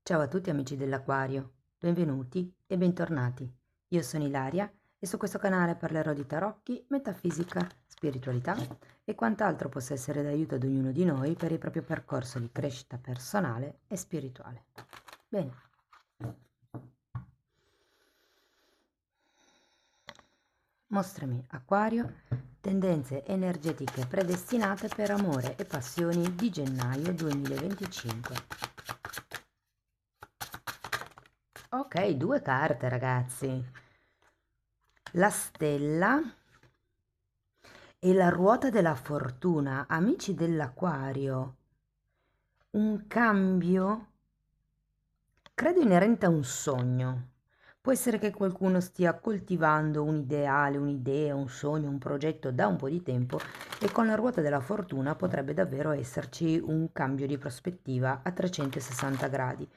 Ciao a tutti amici dell'Aquario, benvenuti e bentornati. Io sono Ilaria e su questo canale parlerò di tarocchi, metafisica, spiritualità e quant'altro possa essere d'aiuto ad ognuno di noi per il proprio percorso di crescita personale e spirituale. Bene. Mostrami, Acquario, tendenze energetiche predestinate per amore e passioni di gennaio 2025. Ok, due carte ragazzi. La stella e la ruota della fortuna. Amici dell'Acquario, un cambio credo inerente a un sogno. Può essere che qualcuno stia coltivando un ideale, un'idea, un sogno, un progetto da un po' di tempo e con la ruota della fortuna potrebbe davvero esserci un cambio di prospettiva a 360 gradi.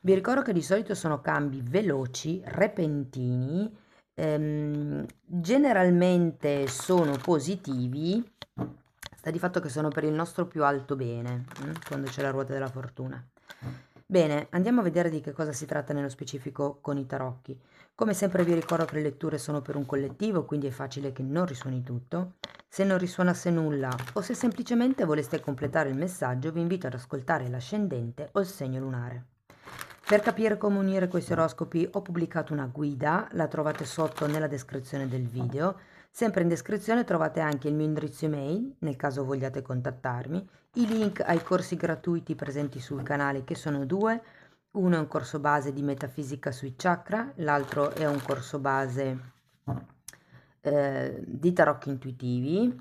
Vi ricordo che di solito sono cambi veloci, repentini, generalmente sono positivi, sta di fatto che sono per il nostro più alto bene, quando c'è la ruota della fortuna. Bene, andiamo a vedere di che cosa si tratta nello specifico con i tarocchi. Come sempre vi ricordo che le letture sono per un collettivo, quindi è facile che non risuoni tutto. Se non risuonasse nulla o se semplicemente voleste completare il messaggio, vi invito ad ascoltare l'ascendente o il segno lunare. Per capire come unire questi oroscopi ho pubblicato una guida, la trovate sotto nella descrizione del video. Sempre in descrizione trovate anche il mio indirizzo email, nel caso vogliate contattarmi, i link ai corsi gratuiti presenti sul canale, che sono due. Uno è un corso base di metafisica sui chakra, l'altro è un corso base di tarocchi intuitivi.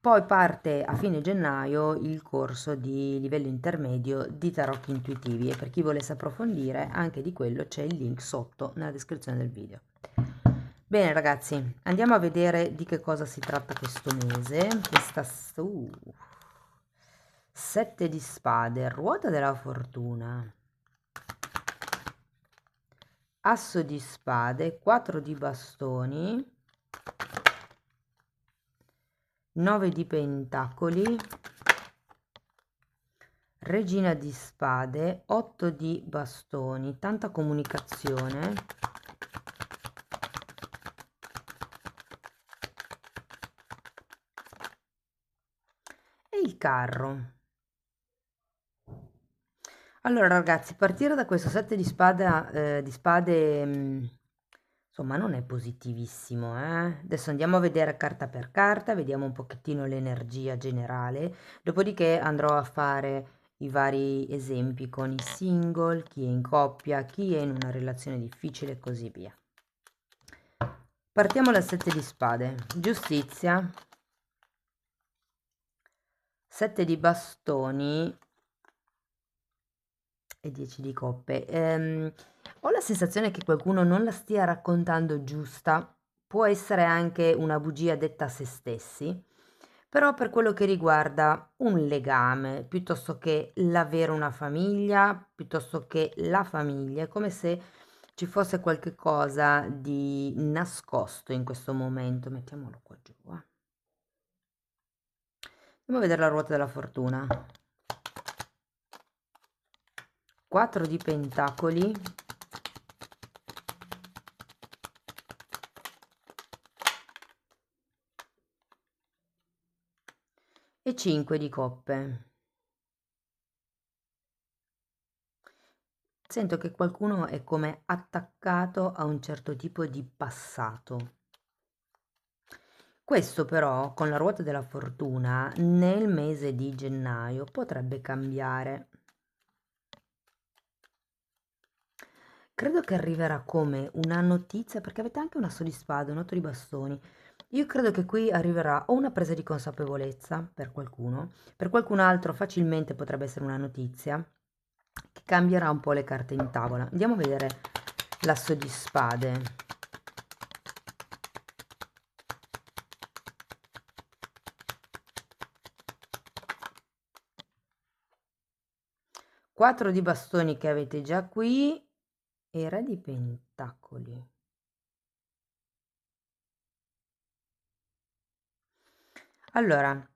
Poi parte a fine gennaio il corso di livello intermedio di tarocchi intuitivi e per chi volesse approfondire anche di quello c'è il link sotto nella descrizione del video. Bene ragazzi, andiamo a vedere di che cosa si tratta questo mese. Questa 7 di spade, ruota della fortuna, asso di spade, 4 di bastoni, 9 di pentacoli, regina di spade, 8 di bastoni, tanta comunicazione, e il carro. Allora ragazzi, partire da questo 7 di spade, insomma non è positivissimo, eh? Adesso andiamo a vedere carta per carta, vediamo un pochettino l'energia generale, dopodiché andrò a fare i vari esempi con i single, chi è in coppia, chi è in una relazione difficile e così via. Partiamo dal 7 di spade, giustizia, 7 di bastoni e 10 di coppe. Ho la sensazione che qualcuno non la stia raccontando giusta, può essere anche una bugia detta a se stessi, però per quello che riguarda un legame, piuttosto che l'avere una famiglia, piuttosto che la famiglia, è come se ci fosse qualche cosa di nascosto in questo momento. Mettiamolo qua giù. Andiamo a vedere la ruota della fortuna. 4 di pentacoli, e 5 di coppe. Sento che qualcuno è come attaccato a un certo tipo di passato. Questo però, con la ruota della fortuna, nel mese di gennaio potrebbe cambiare. Credo che arriverà come una notizia, perché avete anche un asso di spade, un 8 di bastoni. Io credo che qui arriverà o una presa di consapevolezza per qualcuno, per qualcun altro facilmente potrebbe essere una notizia che cambierà un po' le carte in tavola. Andiamo a vedere l'asso di spade. Quattro di bastoni che avete già qui e re di pentacoli. Allora,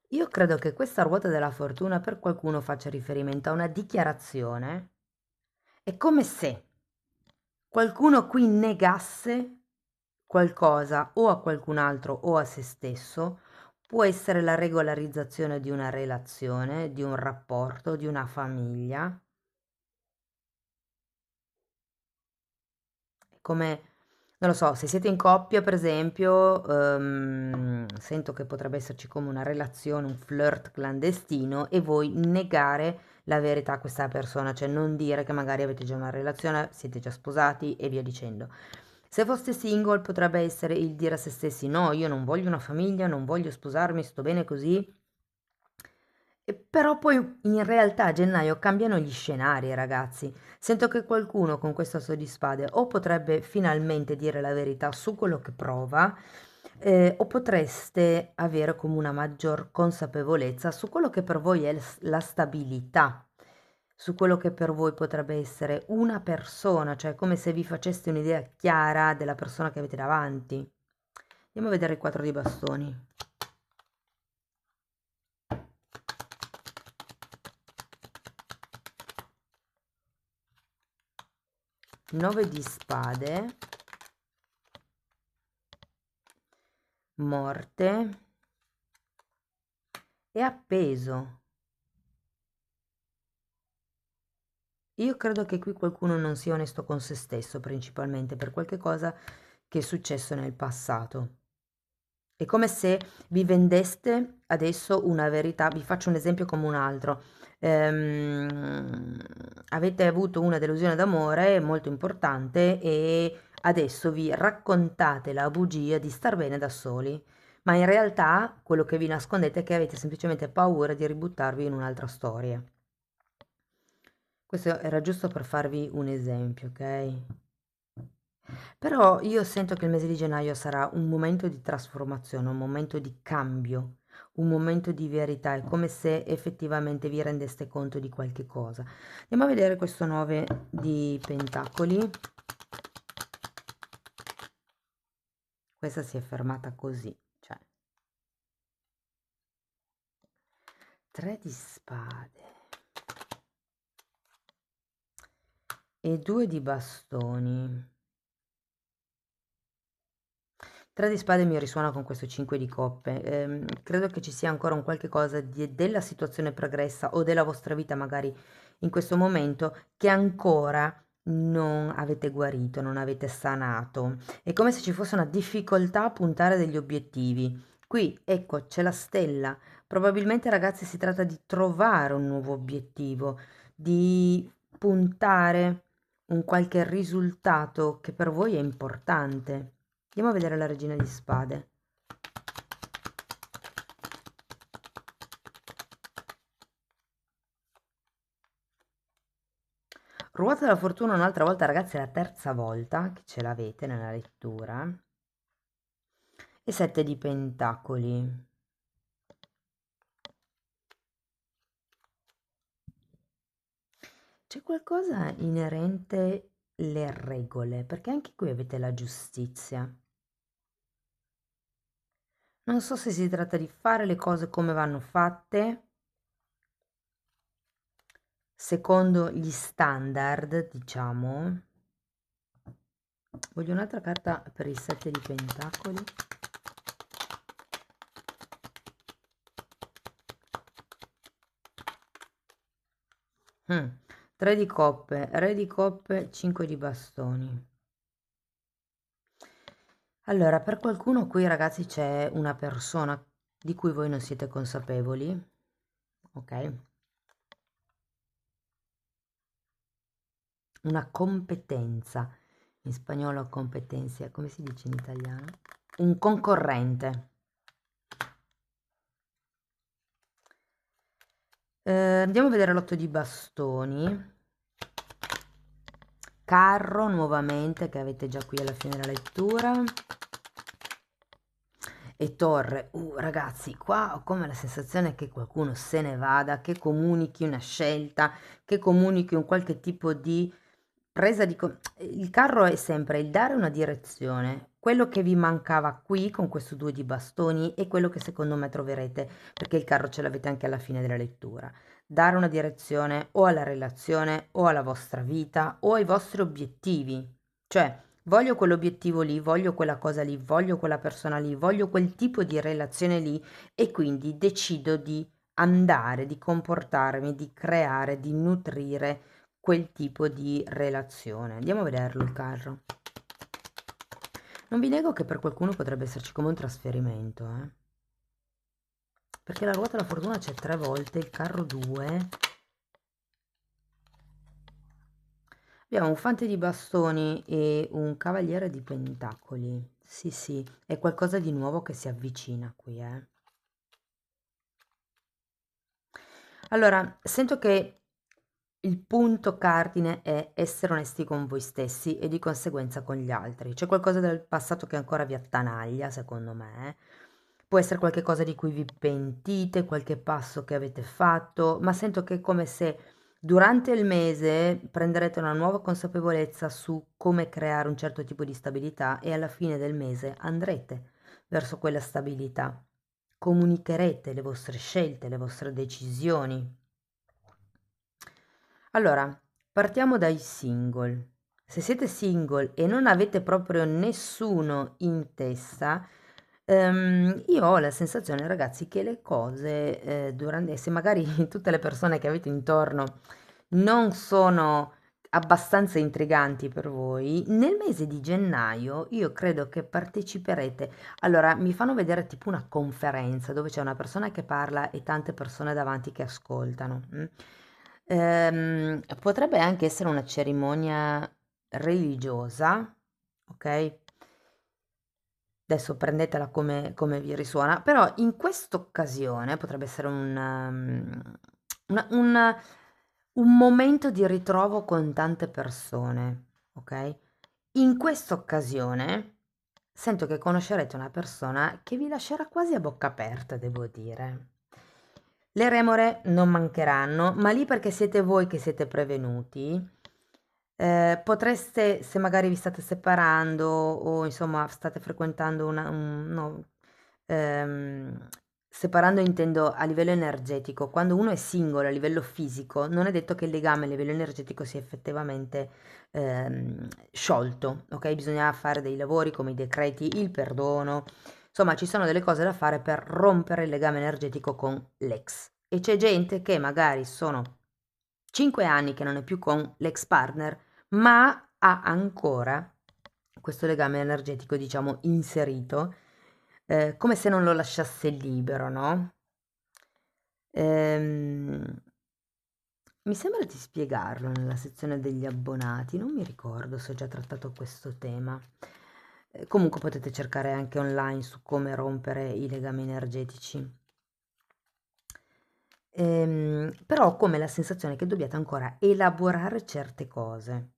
io credo che questa ruota della fortuna per qualcuno faccia riferimento a una dichiarazione È come se qualcuno qui negasse qualcosa o a qualcun altro o a se stesso. Può essere la regolarizzazione di una relazione, di un rapporto, di una famiglia. Come, non lo so, se siete in coppia, per esempio, sento che potrebbe esserci come una relazione, un flirt clandestino e voi negare la verità a questa persona, cioè non dire che magari avete già una relazione, siete già sposati e via dicendo. Se foste single potrebbe essere il dire a se stessi no, io non voglio una famiglia, non voglio sposarmi, sto bene così. E però poi in realtà a gennaio cambiano gli scenari, ragazzi. Sento che qualcuno con questo asso di spade o potrebbe finalmente dire la verità su quello che prova, o potreste avere come una maggior consapevolezza su quello che per voi è la stabilità, su quello che per voi potrebbe essere una persona, cioè come se vi faceste un'idea chiara della persona che avete davanti. Andiamo a vedere il 4 di bastoni. 9 di spade, morte e appeso. Io credo che qui qualcuno non sia onesto con se stesso, principalmente per qualche cosa che è successo nel passato. È come se vi vendeste adesso una verità. Vi faccio un esempio come un altro. Avete avuto una delusione d'amore molto importante e adesso vi raccontate la bugia di star bene da soli, ma in realtà quello che vi nascondete è che avete semplicemente paura di ributtarvi in un'altra storia. Questo era giusto per farvi un esempio, ok? Però io sento che il mese di gennaio sarà un momento di trasformazione, un momento di cambio, un momento di verità. È come se effettivamente vi rendeste conto di qualche cosa. Andiamo a vedere questo 9 di pentacoli. Questa si è fermata così, cioè 3 di spade e 2 di bastoni. 3 di spade mi risuona con questo 5 di coppe. Credo che ci sia ancora un qualche cosa della situazione pregressa o della vostra vita magari in questo momento che ancora non avete guarito, non avete sanato. È come se ci fosse una difficoltà a puntare degli obiettivi. Qui, ecco, c'è la stella. Probabilmente, ragazzi, si tratta di trovare un nuovo obiettivo, di puntare un qualche risultato che per voi è importante. Andiamo a vedere la regina di spade. Ruota della fortuna un'altra volta, ragazzi, è la terza volta che ce l'avete nella lettura. E 7 di pentacoli. C'è qualcosa inerente alle regole, perché anche qui avete la giustizia. Non so se si tratta di fare le cose come vanno fatte, secondo gli standard, diciamo. Voglio un'altra carta per il 7 di pentacoli. Mm. 3 di coppe, re di coppe, 5 di bastoni. Allora, per qualcuno qui, ragazzi, c'è una persona di cui voi non siete consapevoli, ok? Una competenza. In spagnolo competencia, come si dice in italiano? Un concorrente. Andiamo a vedere l'otto di bastoni. Carro nuovamente, che avete già qui alla fine della lettura. E torre. Ragazzi, qua ho come la sensazione che qualcuno se ne vada, che comunichi una scelta, che comunichi un qualche tipo di presa di... Il carro è sempre il dare una direzione. Quello che vi mancava qui con questo 2 di bastoni è quello che secondo me troverete, perché il carro ce l'avete anche alla fine della lettura. dare una direzione o alla relazione o alla vostra vita o ai vostri obiettivi. Cioè, voglio quell'obiettivo lì, voglio quella cosa lì, voglio quella persona lì, voglio quel tipo di relazione lì e quindi decido di andare, di comportarmi, di creare, di nutrire quel tipo di relazione. Andiamo a vederlo il carro. Non vi nego che per qualcuno potrebbe esserci come un trasferimento, perché la ruota della fortuna c'è 3 volte, il carro 2. Abbiamo un fante di bastoni e un cavaliere di pentacoli. Sì, sì, è qualcosa di nuovo che si avvicina qui, Allora, sento che il punto cardine è essere onesti con voi stessi e di conseguenza con gli altri. C'è qualcosa del passato che ancora vi attanaglia, secondo me. Può essere qualche cosa di cui vi pentite, qualche passo che avete fatto, ma sento che è come se durante il mese prenderete una nuova consapevolezza su come creare un certo tipo di stabilità e alla fine del mese andrete verso quella stabilità. Comunicherete le vostre scelte, le vostre decisioni. Allora, partiamo dai single. Se siete single e non avete proprio nessuno in testa, io ho la sensazione, ragazzi, che le cose, durante, se magari tutte le persone che avete intorno non sono abbastanza intriganti per voi, nel mese di gennaio io credo che parteciperete. Allora, mi fanno vedere tipo una conferenza dove c'è una persona che parla e tante persone davanti che ascoltano. Potrebbe anche essere una cerimonia religiosa, ok? Adesso prendetela come vi risuona, però in questa occasione potrebbe essere un momento di ritrovo con tante persone, ok? In questa occasione sento che conoscerete una persona che vi lascerà quasi a bocca aperta, devo dire. Le remore non mancheranno, ma lì perché siete voi che siete prevenuti. Potreste, se magari vi state separando o insomma state frequentando no, ehm, separando intendo a livello energetico, quando uno è singolo a livello fisico, non è detto che il legame a livello energetico sia effettivamente sciolto, ok? Bisogna fare dei lavori come i decreti, il perdono, insomma ci sono delle cose da fare per rompere il legame energetico con l'ex. E c'è gente che magari sono 5 anni che non è più con l'ex partner, ma ha ancora questo legame energetico, diciamo, inserito, come se non lo lasciasse libero, no? Ehm, Mi sembra di spiegarlo nella sezione degli abbonati, non mi ricordo se ho già trattato questo tema. Comunque potete cercare anche online su come rompere i legami energetici. Però ho come la sensazione che dobbiate ancora elaborare certe cose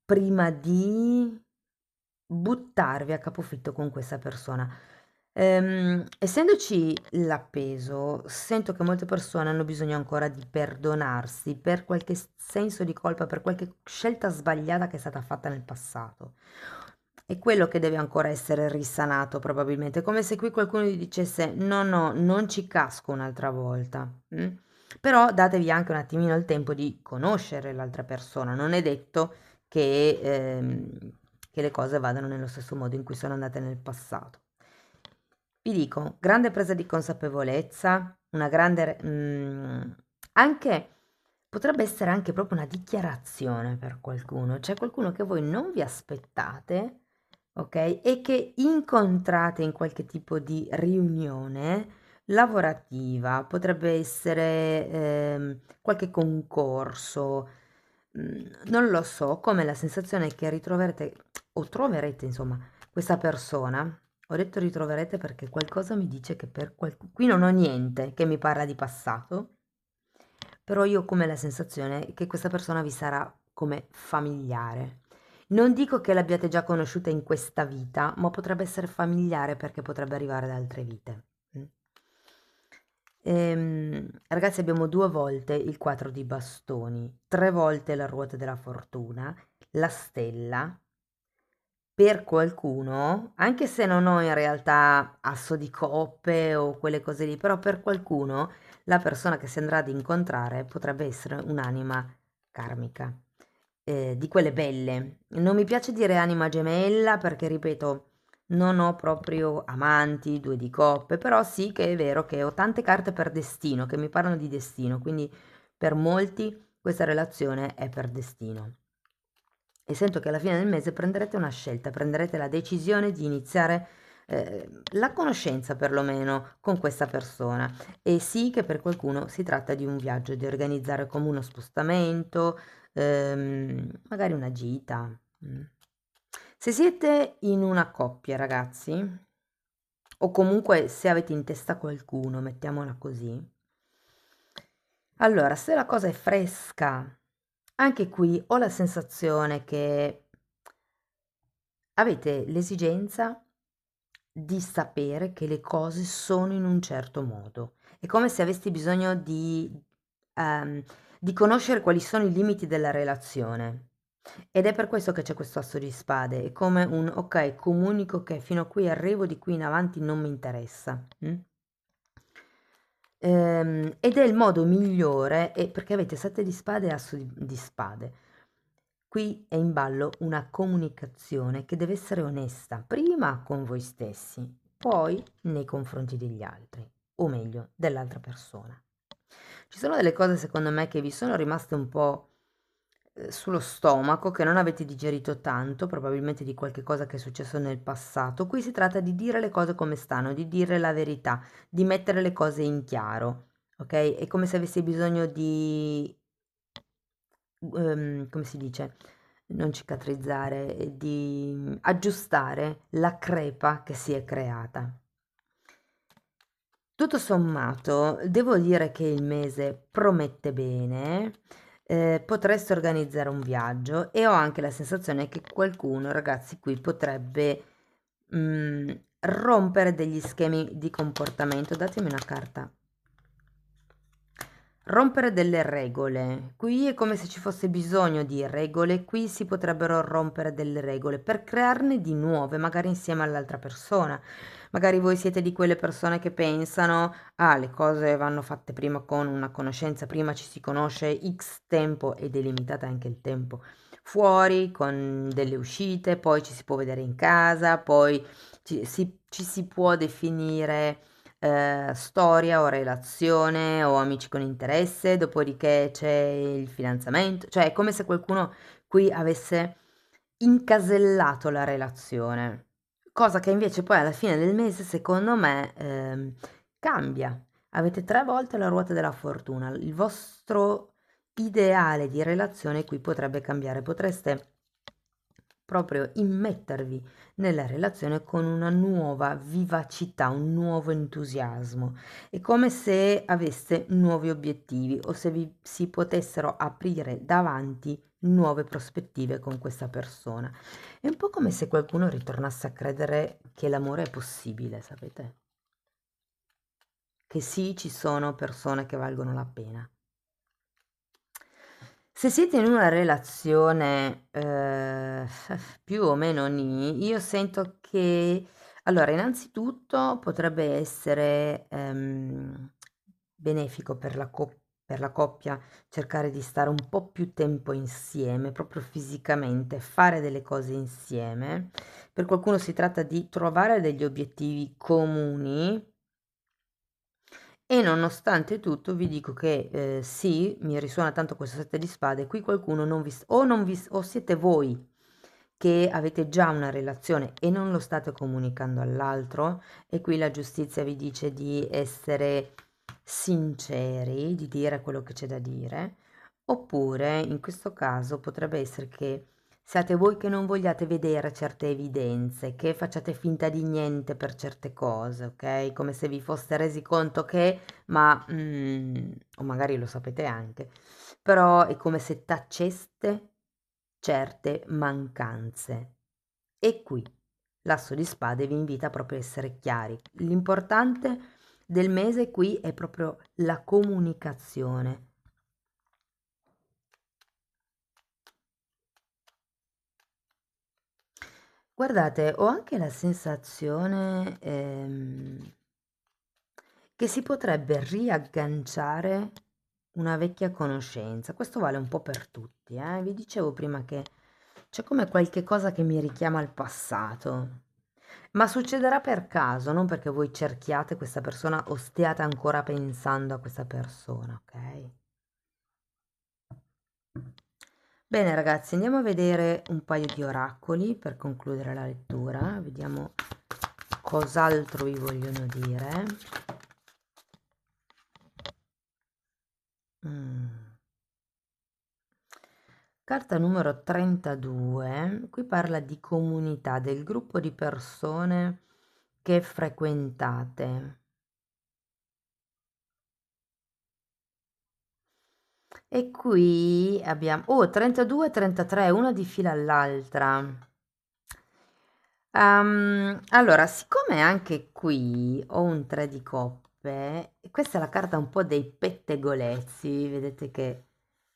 prima di buttarvi a capofitto con questa persona. Essendoci l'appeso, sento che molte persone hanno bisogno ancora di perdonarsi per qualche senso di colpa, per qualche scelta sbagliata che è stata fatta nel passato. È quello che deve ancora essere risanato probabilmente, come se qui qualcuno gli dicesse no, no, non ci casco un'altra volta. Però datevi anche un attimino il tempo di conoscere l'altra persona, non è detto che le cose vadano nello stesso modo in cui sono andate nel passato. Vi dico, grande presa di consapevolezza, una grande, anche, potrebbe essere anche proprio una dichiarazione per qualcuno, c'è qualcuno che voi non vi aspettate, ok? E che incontrate in qualche tipo di riunione lavorativa, potrebbe essere qualche concorso, non lo so, come la sensazione che ritroverete o troverete, insomma, questa persona. Ho detto ritroverete perché qualcosa mi dice che per qualcuno... Qui non ho niente che mi parla di passato, però io ho come la sensazione che questa persona vi sarà come familiare. Non dico che l'abbiate già conosciuta in questa vita, ma potrebbe essere familiare perché potrebbe arrivare da altre vite. Mm. Ragazzi, abbiamo 2 volte il 4 di bastoni, 3 volte la ruota della fortuna, la stella, per qualcuno, anche se non ho in realtà asso di coppe o quelle cose lì, però per qualcuno la persona che si andrà ad incontrare potrebbe essere un'anima karmica, di quelle belle. Non mi piace dire anima gemella perché, ripeto, non ho proprio amanti, due di coppe, però sì che è vero che ho tante carte per destino, che mi parlano di destino, quindi per molti questa relazione è per destino. E sento che alla fine del mese prenderete una scelta, prenderete la decisione di iniziare la conoscenza perlomeno con questa persona. E sì che per qualcuno si tratta di un viaggio, di organizzare come uno spostamento, magari una gita. Mm. Se siete in una coppia, ragazzi, o comunque se avete in testa qualcuno, mettiamola così, allora, se la cosa è fresca, anche qui ho la sensazione che avete l'esigenza di sapere che le cose sono in un certo modo. È come se aveste bisogno ehm, di conoscere quali sono i limiti della relazione. Ed è per questo che c'è questo asso di spade. È come un ok, comunico che fino a qui arrivo, di qui in avanti non mi interessa. Mm? Ed è il modo migliore, perché avete 7 di spade e asso di spade. Qui è in ballo una comunicazione che deve essere onesta, prima con voi stessi, poi nei confronti degli altri, o meglio, dell'altra persona. Ci sono delle cose secondo me che vi sono rimaste un po' sullo stomaco, che non avete digerito tanto, probabilmente di qualche cosa che è successo nel passato. Qui si tratta di dire le cose come stanno, di dire la verità, di mettere le cose in chiaro, ok? È come se avessi bisogno di, come si dice, non cicatrizzare, di aggiustare la crepa che si è creata. Tutto sommato, devo dire che il mese promette bene, potreste organizzare un viaggio e ho anche la sensazione che qualcuno, ragazzi, qui potrebbe rompere degli schemi di comportamento. Datemi una carta. Rompere delle regole. Qui è come se ci fosse bisogno di regole, qui si potrebbero rompere delle regole per crearne di nuove, magari insieme all'altra persona. Magari voi siete di quelle persone che pensano, ah, le cose vanno fatte prima con una conoscenza, prima ci si conosce X tempo ed è limitato anche il tempo fuori, con delle uscite, poi ci si può vedere in casa, poi ci si può definire storia o relazione o amici con interesse, dopodiché c'è il fidanzamento, cioè è come se qualcuno qui avesse incasellato la relazione, cosa che invece poi alla fine del mese secondo me cambia. Avete 3 volte la ruota della fortuna, il vostro ideale di relazione qui potrebbe cambiare, potreste proprio immettervi nella relazione con una nuova vivacità, un nuovo entusiasmo. È come se aveste nuovi obiettivi o se vi si potessero aprire davanti nuove prospettive con questa persona. È un po' come se qualcuno ritornasse a credere che l'amore è possibile, sapete? Che sì, ci sono persone che valgono la pena. Se siete in una relazione, più o meno nì, io sento che allora innanzitutto potrebbe essere, benefico per la coppia cercare di stare un po' più tempo insieme, proprio fisicamente, fare delle cose insieme. Per qualcuno si tratta di trovare degli obiettivi comuni e nonostante tutto vi dico che, sì, mi risuona tanto questo 7 di spade, qui qualcuno non vi o siete voi che avete già una relazione e non lo state comunicando all'altro, e qui la giustizia vi dice di essere sinceri, di dire quello che c'è da dire, oppure in questo caso potrebbe essere che siate voi che non vogliate vedere certe evidenze, che facciate finta di niente per certe cose, ok? Come se vi foste resi conto che, ma, o magari lo sapete anche, però è come se taceste certe mancanze. E qui l'asso di spade vi invita proprio a essere chiari. L'importante del mese qui è proprio la comunicazione. Guardate, ho anche la sensazione che si potrebbe riagganciare una vecchia conoscenza. Questo vale un po' per tutti, eh. Vi dicevo prima che c'è come qualche cosa che mi richiama al passato. Ma succederà per caso, non perché voi cerchiate questa persona o stiate ancora pensando a questa persona, ok? Bene ragazzi, andiamo a vedere un paio di oracoli per concludere la lettura. Vediamo cos'altro vi vogliono dire. Carta numero 32, qui parla di comunità, del gruppo di persone che frequentate. E qui abbiamo, 32 e 33, una di fila all'altra. Allora, siccome anche qui ho un 3 di coppe, e questa è la carta un po' dei pettegolezzi, vedete che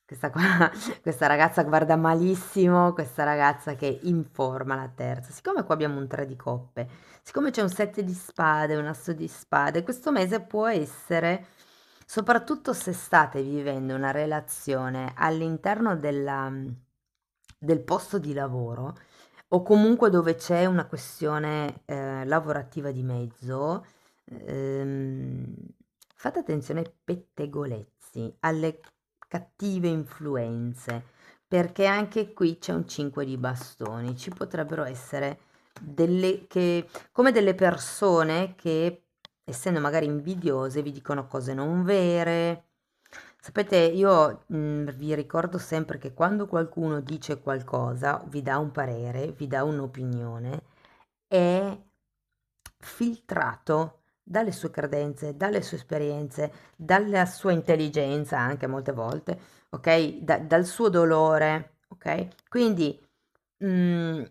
questa qua, questa ragazza guarda malissimo, questa ragazza che informa la terza. Siccome qua abbiamo un 3 di coppe, siccome c'è un 7 di spade, un asso di spade, questo mese può essere, soprattutto se state vivendo una relazione all'interno del posto di lavoro, o comunque dove c'è una questione lavorativa di mezzo, ehm, fate attenzione ai pettegolezzi, alle cattive influenze, perché anche qui c'è un 5 di bastoni, ci potrebbero essere come delle persone che, essendo magari invidiose, vi dicono cose non vere. Sapete, io vi ricordo sempre che quando qualcuno dice qualcosa, vi dà un parere, vi dà un'opinione, è filtrato dalle sue credenze, dalle sue esperienze, dalla sua intelligenza anche molte volte, ok? Dal suo dolore, ok? Quindi mm,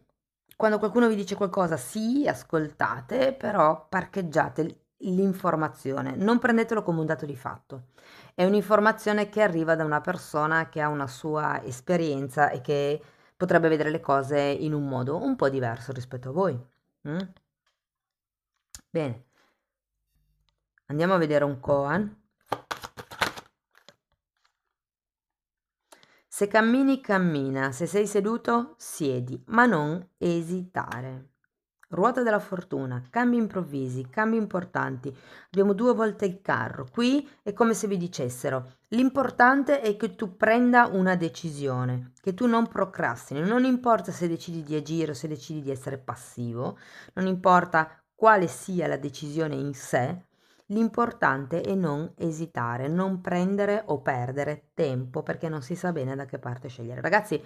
quando qualcuno vi dice qualcosa, sì, ascoltate, però parcheggiate l'informazione, non prendetelo come un dato di fatto. È un'informazione che arriva da una persona che ha una sua esperienza e che potrebbe vedere le cose in un modo un po' diverso rispetto a voi. Mm? Bene, andiamo a vedere un koan. Se cammini, cammina, se sei seduto, siedi, ma non esitare. Ruota della fortuna, cambi improvvisi, cambi importanti. Abbiamo 2 volte il carro. Qui è come se vi dicessero: l'importante è che tu prenda una decisione, che tu non procrastini. Non importa se decidi di agire o se decidi di essere passivo, non importa quale sia la decisione in sé, l'importante è non esitare, non prendere o perdere tempo perché non si sa bene da che parte scegliere. Ragazzi,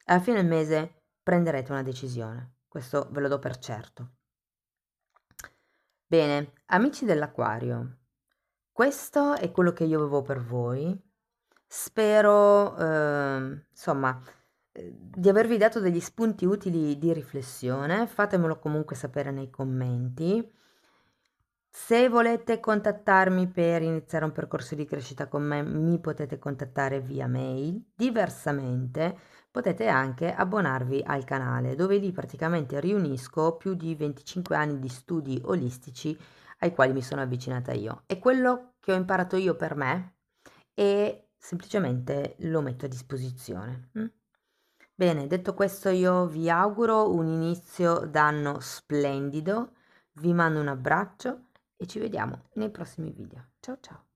alla fine del mese prenderete una decisione, questo ve lo do per certo. Bene, amici dell'Aquario, questo è quello che io avevo per voi. Spero, insomma, di avervi dato degli spunti utili di riflessione. Fatemelo comunque sapere nei commenti. Se volete contattarmi per iniziare un percorso di crescita con me, mi potete contattare via mail. Diversamente, potete anche abbonarvi al canale, dove lì praticamente riunisco più di 25 anni di studi olistici ai quali mi sono avvicinata io. È quello che ho imparato io per me e semplicemente lo metto a disposizione. Bene, detto questo, io vi auguro un inizio d'anno splendido, vi mando un abbraccio e ci vediamo nei prossimi video. Ciao ciao!